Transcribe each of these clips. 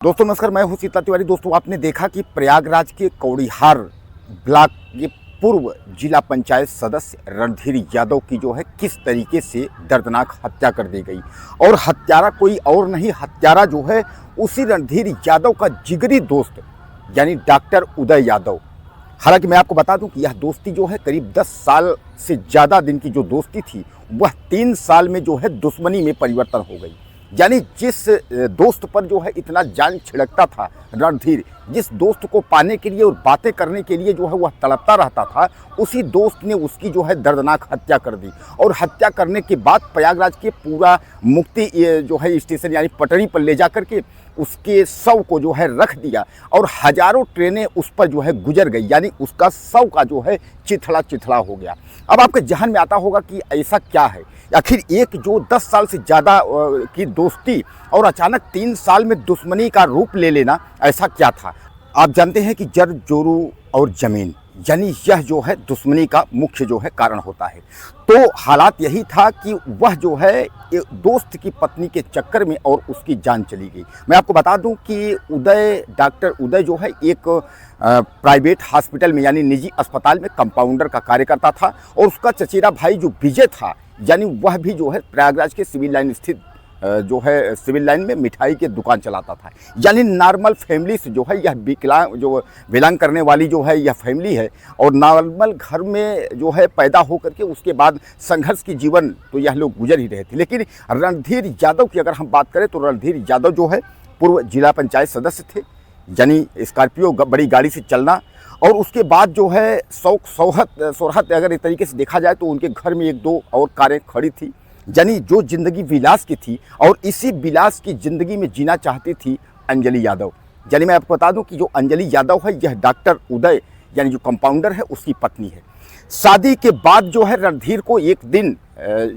दोस्तों नमस्कार, मैं हूं शीतला तिवारी। दोस्तों आपने देखा कि प्रयागराज के कौड़िहार ब्लॉक के पूर्व जिला पंचायत सदस्य रणधीर यादव की जो है किस तरीके से दर्दनाक हत्या कर दी गई। और हत्यारा कोई और नहीं, हत्यारा जो है उसी रणधीर यादव का जिगरी दोस्त यानी डॉक्टर उदय यादव। हालांकि मैं आपको बता दूं कि यह दोस्ती जो है करीब 10 साल से ज़्यादा दिन की जो दोस्ती थी वह 3 साल में जो है दुश्मनी में परिवर्तन हो गई। यानी जिस दोस्त पर जो है इतना जान छिड़कता था रणधीर, जिस दोस्त को पाने के लिए और बातें करने के लिए जो है वह तड़पता रहता था, उसी दोस्त ने उसकी जो है दर्दनाक हत्या कर दी। और हत्या करने के बाद प्रयागराज के पूरा मुक्ति जो है स्टेशन यानी पटरी पर ले जा करके उसके शव को जो है रख दिया और हजारों ट्रेनें उस पर जो है गुजर गई, यानी उसका शव का जो है चिथड़ा चिथड़ा हो गया। अब आपके जहन में आता होगा कि ऐसा क्या है, आखिर एक जो 10 साल से ज़्यादा की दोस्ती और अचानक 3 साल में दुश्मनी का रूप ले लेना, ऐसा क्या था। आप जानते हैं कि जड़ जोरू और ज़मीन यानी यह जो है दुश्मनी का मुख्य जो है कारण होता है। तो हालात यही था कि वह जो है दोस्त की पत्नी के चक्कर में और उसकी जान चली गई। मैं आपको बता दूं कि डॉक्टर उदय जो है एक प्राइवेट हॉस्पिटल में यानी निजी अस्पताल में कंपाउंडर का कार्य करता था और उसका चचेरा भाई जो विजय था यानी वह भी जो है प्रयागराज के सिविल लाइन स्थित जो है सिविल लाइन में मिठाई की दुकान चलाता था। यानी नॉर्मल फैमिली से जो है यह बिलोंग करने वाली जो है यह फैमिली है और नॉर्मल घर में जो है पैदा होकर के उसके बाद संघर्ष की जीवन तो यह लोग गुजर ही रहे थे। लेकिन रणधीर यादव की अगर हम बात करें तो रणधीर यादव जो है पूर्व जिला पंचायत सदस्य थे, यानी स्कॉर्पियो बड़ी गाड़ी से चलना और उसके बाद जो है शौक सोहरत अगर एक तरीके से देखा जाए तो उनके घर में 1-2 और कारें खड़ी थी, यानी जो जिंदगी विलास की थी और इसी विलास की जिंदगी में जीना चाहती थी अंजलि यादव। यानी मैं आपको बता दूं कि जो अंजलि यादव है यह डॉक्टर उदय यानी जो कंपाउंडर है उसकी पत्नी है। शादी के बाद जो है रणधीर को एक दिन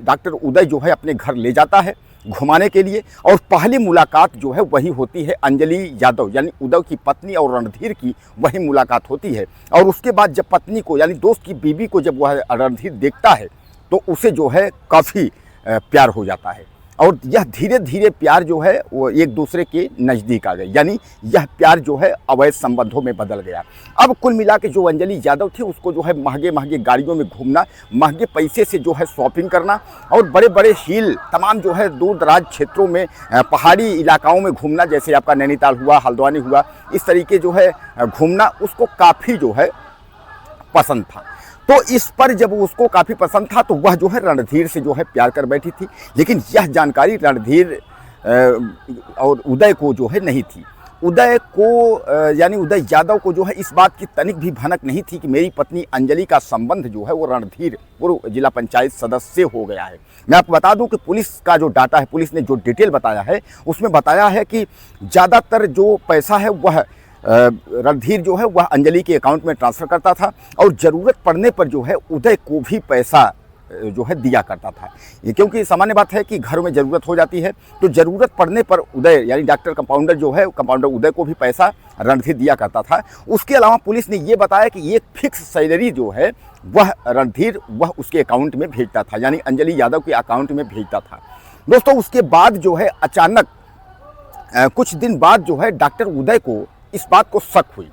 डॉक्टर उदय जो है अपने घर ले जाता है घुमाने के लिए और पहली मुलाकात जो है वही होती है अंजलि यादव यानी उदय की पत्नी और रणधीर की वही मुलाकात होती है। और उसके बाद जब पत्नी को यानी दोस्त की बीवी को जब वह रणधीर देखता है तो उसे जो है काफ़ी प्यार हो जाता है और यह धीरे धीरे प्यार जो है वो एक दूसरे के नज़दीक आ गई, यानी यह प्यार जो है अवैध संबंधों में बदल गया। अब कुल मिला के जो अंजलि यादव थी उसको जो है महंगे महंगे गाड़ियों में घूमना, महंगे पैसे से जो है शॉपिंग करना और बड़े बड़े हिल तमाम जो है दूर दराज क्षेत्रों में पहाड़ी इलाकाओं में घूमना, जैसे आपका नैनीताल हुआ, हल्द्वानी हुआ, इस तरीके जो है घूमना उसको काफ़ी जो है पसंद था। तो इस पर जब उसको काफ़ी पसंद था तो वह जो है रणधीर से जो है प्यार कर बैठी थी। लेकिन यह जानकारी रणधीर और उदय को जो है नहीं थी। उदय को यानी उदय यादव को जो है इस बात की तनिक भी भनक नहीं थी कि मेरी पत्नी अंजलि का संबंध जो है वो रणधीर पूर्व जिला पंचायत सदस्य से हो गया है। मैं आपको बता दूं कि पुलिस का जो डाटा है, पुलिस ने जो डिटेल बताया है उसमें बताया है कि ज़्यादातर जो पैसा है वह रणधीर जो है वह अंजलि के अकाउंट में ट्रांसफ़र करता था और ज़रूरत पड़ने पर जो है उदय को भी पैसा जो है दिया करता था। ये क्योंकि सामान्य बात है कि घर में ज़रूरत हो जाती है तो ज़रूरत पड़ने पर उदय यानी डॉक्टर कंपाउंडर जो है कंपाउंडर उदय को भी पैसा रणधीर दिया करता था। उसके अलावा पुलिस ने ये बताया कि एक फिक्स सैलरी जो है वह रणधीर वह उसके अकाउंट में भेजता था, यानी अंजलि यादव के अकाउंट में भेजता था। दोस्तों उसके बाद जो है अचानक कुछ दिन बाद जो है डॉक्टर उदय को इस बात को शक हुई,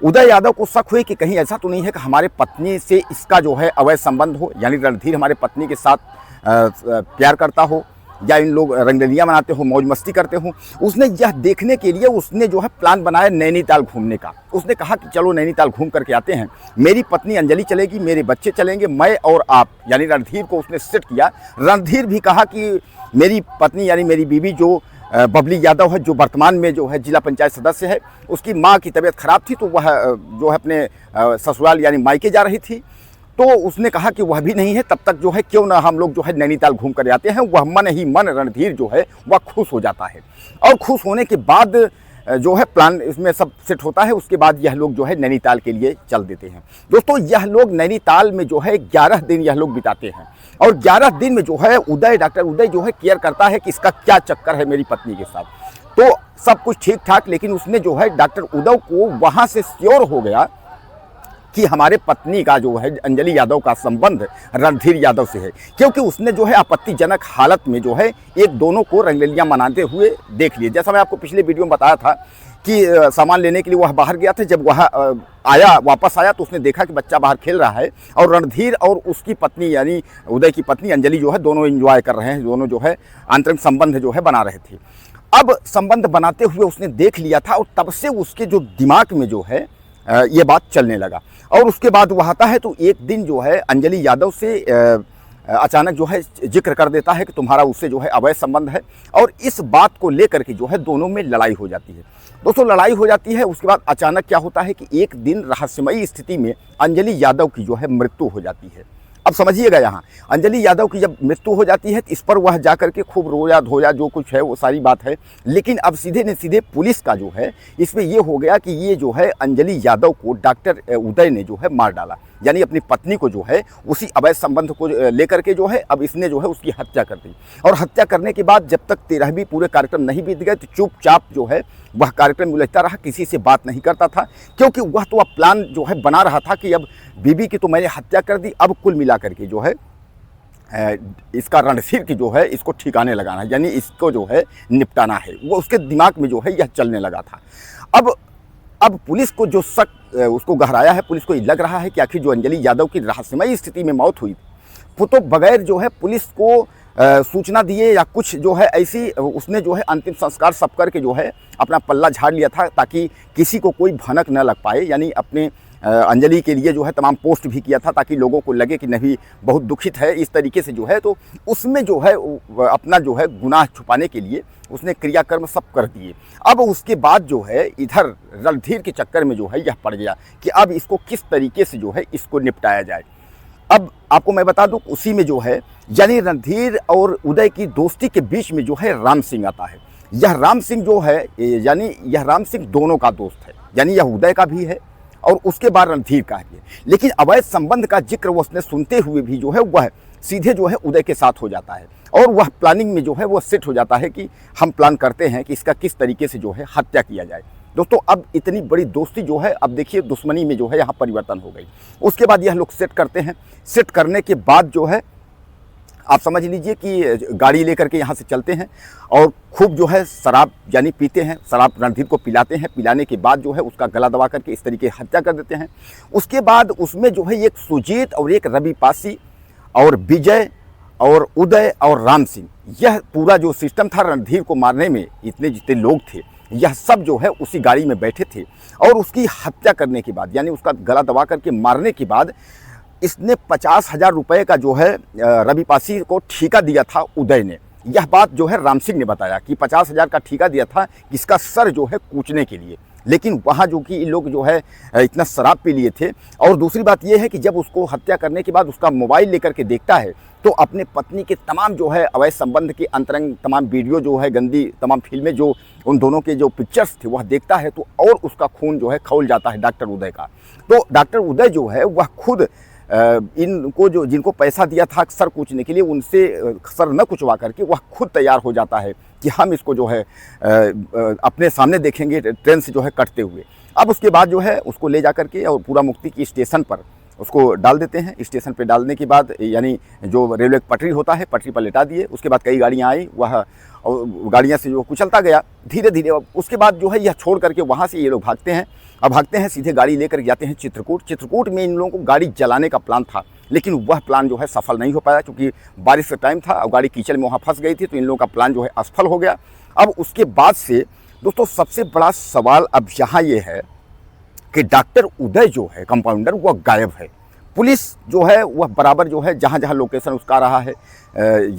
उदय यादव को शक हुई कि कहीं ऐसा तो नहीं है कि हमारे पत्नी से इसका जो है अवैध संबंध हो, यानी रणधीर हमारे पत्नी के साथ प्यार करता हो या इन लोग रंगरलियाँ मनाते हो, मौज मस्ती करते हो। उसने यह देखने के लिए उसने जो है प्लान बनाया नैनीताल घूमने का। उसने कहा कि चलो नैनीताल घूम करके आते हैं, मेरी पत्नी अंजलि चलेगी, मेरे बच्चे चलेंगे, मैं और आप, यानी रणधीर को उसने सेट किया। रणधीर भी कहा कि मेरी पत्नी यानी मेरी बीवी जो बबली यादव है जो वर्तमान में जो है जिला पंचायत सदस्य है, उसकी माँ की तबीयत खराब थी तो वह जो है अपने ससुराल यानी मायके जा रही थी। तो उसने कहा कि वह भी नहीं है, तब तक जो है क्यों ना हम लोग जो है नैनीताल घूम कर आते हैं। वह मन ही मन रणधीर जो है वह खुश हो जाता है और खुश होने के बाद जो है प्लान इसमें सब सेट होता है। उसके बाद यह लोग जो है नैनीताल के लिए चल देते हैं। दोस्तों यह लोग नैनीताल में जो है 11 दिन यह लोग बिताते हैं और 11 दिन में जो है डॉक्टर उदय जो है केयर करता है कि इसका क्या चक्कर है मेरी पत्नी के साथ। तो सब कुछ ठीक ठाक, लेकिन उसने जो है डॉक्टर उदय को वहाँ से श्योर हो गया कि हमारे पत्नी का जो है अंजलि यादव का संबंध रणधीर यादव से है, क्योंकि उसने जो है आपत्तिजनक हालत में जो है एक दोनों को रंगरलियां मनाते हुए देख लिए। जैसा मैं आपको पिछले वीडियो में बताया था कि सामान लेने के लिए वह बाहर गया था, जब वह वापस आया तो उसने देखा कि बच्चा बाहर खेल रहा है और रणधीर और उसकी पत्नी यानी उदय की पत्नी अंजलि जो है दोनों एंजॉय कर रहे हैं, दोनों जो है आंतरिक संबंध जो है बना रहे थे। अब संबंध बनाते हुए उसने देख लिया था और तब से उसके जो दिमाग में जो है ये बात चलने लगा। और उसके बाद वह आता है तो एक दिन जो है अंजलि यादव से अचानक जो है जिक्र कर देता है कि तुम्हारा उससे जो है अवैध संबंध है, और इस बात को लेकर के जो है दोनों में लड़ाई हो जाती है। दोस्तों लड़ाई हो जाती है, उसके बाद अचानक क्या होता है कि एक दिन रहस्यमयी स्थिति में अंजलि यादव की जो है मृत्यु हो जाती है। अब समझिएगा, यहाँ अंजलि यादव की जब मृत्यु हो जाती है तो इस पर वह जाकर के खूब रोया धोया, जो कुछ है वो सारी बात है। लेकिन अब सीधे न सीधे पुलिस का जो है इसमें ये हो गया कि ये जो है अंजलि यादव को डॉक्टर उदय ने जो है मार डाला, यानी अपनी पत्नी को जो है उसी अवैध संबंध को लेकर के जो है अब इसने जो है उसकी हत्या कर दी। और हत्या करने के बाद जब तक 13वीं पूरे कार्यक्रम नहीं बीत गए तो चुपचाप जो है वह कार्यक्रम उलझता रहा, किसी से बात नहीं करता था, क्योंकि वह तो अब प्लान जो है बना रहा था कि अब बीबी की तो मैंने हत्या कर दी, अब कुल मिला करके जो है इसका रणधीर की जो है इसको ठिकाने लगाना है, यानी इसको जो है निपटाना है, वो उसके दिमाग में जो है यह चलने लगा था। अब पुलिस को जो शक उसको गहराया है, पुलिस को लग रहा है कि आखिर जो अंजलि यादव की रहस्यमयी स्थिति में मौत हुई वो तो बगैर जो है पुलिस को सूचना दिए या कुछ जो है ऐसी उसने जो है अंतिम संस्कार सब करके जो है अपना पल्ला झाड़ लिया था, ताकि किसी को कोई भनक न लग पाए। यानी अपने अंजलि के लिए जो है तमाम पोस्ट भी किया था ताकि लोगों को लगे कि नहीं बहुत दुखित है इस तरीके से जो है, तो उसमें जो है अपना जो है गुनाह छुपाने के लिए उसने क्रियाकर्म सब कर दिए। अब उसके बाद जो है इधर रणधीर के चक्कर में जो है यह पड़ गया कि अब इसको किस तरीके से जो है इसको निपटाया जाए। अब आपको मैं बता दूं उसी में जो है यानी रणधीर और उदय की दोस्ती के बीच में जो है राम सिंह आता है। यह राम सिंह जो है यानी यह राम सिंह दोनों का दोस्त है, यानी यह उदय का भी है और उसके बाद रणधीर का भी है। लेकिन अवैध संबंध का जिक्र उसने सुनते हुए भी जो है वह सीधे जो है उदय के साथ हो जाता है और वह प्लानिंग में जो है वो सेट हो जाता है कि हम प्लान करते हैं कि इसका किस तरीके से जो है हत्या किया जाए। दोस्तों अब इतनी बड़ी दोस्ती जो है अब देखिए दुश्मनी में जो है यहाँ परिवर्तन हो गई। उसके बाद यह लोग सेट करते हैं, सेट करने के बाद जो है आप समझ लीजिए कि गाड़ी लेकर के यहाँ से चलते हैं और खूब जो है शराब यानी पीते हैं, शराब रणधीर को पिलाते हैं, पिलाने के बाद जो है उसका गला दबा करके इस तरीके हत्या कर देते हैं। उसके बाद उसमें जो है एक सुजीत और एक रवि पासी और विजय और उदय और राम सिंह, यह पूरा जो सिस्टम था रणधीर को मारने में इतने जितने लोग थे यह सब जो है उसी गाड़ी में बैठे थे। और उसकी हत्या करने के बाद यानी उसका गला दबा करके मारने के बाद इसने 50,000 रुपये का जो है रवि पासी को ठेका दिया था उदय ने। यह बात जो है राम सिंह ने बताया कि 50,000 का ठेका दिया था इसका सर जो है कूचने के लिए। लेकिन वहाँ जो कि इन लोग जो है इतना शराब पी लिए थे। और दूसरी बात यह है कि जब उसको हत्या करने के बाद उसका मोबाइल लेकर के देखता है तो अपने पत्नी के तमाम जो है अवैध संबंध के अंतरंग तमाम वीडियो जो है गंदी तमाम फिल्में जो उन दोनों के जो पिक्चर्स थे वह देखता है तो और उसका खून जो है खौल जाता है डॉक्टर उदय का। तो डॉक्टर उदय जो है वह खुद इनको जो जिनको पैसा दिया था सर कूचने के लिए उनसे सर न कुचवा करके वह खुद तैयार हो जाता है कि हम इसको जो है अपने सामने देखेंगे ट्रेन से जो है कटते हुए। अब उसके बाद जो है उसको ले जा करके और पूरा मुक्ति की स्टेशन पर उसको डाल देते हैं। स्टेशन पे डालने के बाद यानी जो रेलवे पटरी होता है पटरी पर लेटा दिए। उसके बाद कई गाड़ियाँ आई, वह गाड़ियाँ से जो कुचलता गया धीरे धीरे। उसके बाद जो है यह छोड़ करके वहाँ से ये लोग भागते हैं। अब भागते हैं सीधे गाड़ी लेकर जाते हैं चित्रकूट। चित्रकूट में इन लोगों को गाड़ी जलाने का प्लान था लेकिन वह प्लान जो है सफल नहीं हो पाया क्योंकि बारिश का टाइम था और गाड़ी कीचड़ में वहाँ फंस गई थी, तो इन लोगों का प्लान जो है असफल हो गया। अब उसके बाद से दोस्तों सबसे बड़ा सवाल अब यहाँ ये है कि डॉक्टर उदय जो है कंपाउंडर वह गायब है। पुलिस जो है वह बराबर जो है जहाँ जहाँ लोकेशन उसका रहा है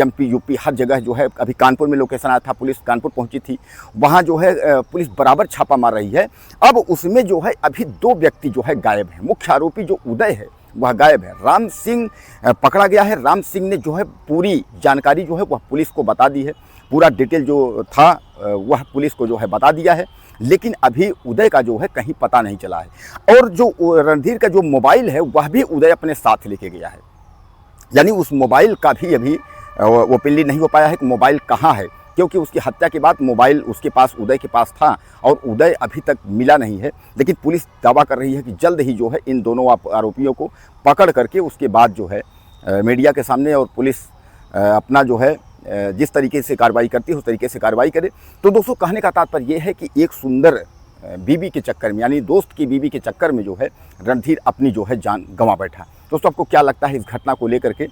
एमपी यूपी हर जगह जो है, अभी कानपुर में लोकेशन आया था, पुलिस कानपुर पहुंची थी, वहाँ जो है पुलिस बराबर छापा मार रही है। अब उसमें जो है अभी 2 व्यक्ति जो है गायब हैं। मुख्य आरोपी जो उदय है वह गायब है। राम सिंह पकड़ा गया है। राम सिंह ने जो है पूरी जानकारी जो है वह पुलिस को बता दी है, पूरा डिटेल जो था वह पुलिस को जो है बता दिया है। लेकिन अभी उदय का जो है कहीं पता नहीं चला है। और जो रणधीर का जो मोबाइल है वह भी उदय अपने साथ लेके गया है, यानी उस मोबाइल का भी अभी वो पिल्ली नहीं हो पाया है कि मोबाइल कहाँ है। क्योंकि उसकी हत्या के बाद मोबाइल उसके पास, उदय के पास था और उदय अभी तक मिला नहीं है। लेकिन पुलिस दावा कर रही है कि जल्द ही जो है इन दोनों आरोपियों को पकड़ करके उसके बाद जो है मीडिया के सामने और पुलिस अपना जो है जिस तरीके से कार्रवाई करती है उस तरीके से कार्रवाई करे। तो दोस्तों, कहने का तात्पर्य ये है कि एक सुंदर बीवी के चक्कर में, यानी दोस्त की बीवी के चक्कर में जो है रणधीर अपनी जो है जान गंवा बैठा। दोस्तों, आपको क्या लगता है इस घटना को लेकर के,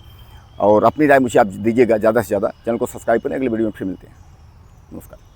और अपनी राय मुझे आप दीजिएगा ज़्यादा से ज़्यादा। चैनल को सब्सक्राइब करें। अगले वीडियो में फिर मिलते हैं। नमस्कार।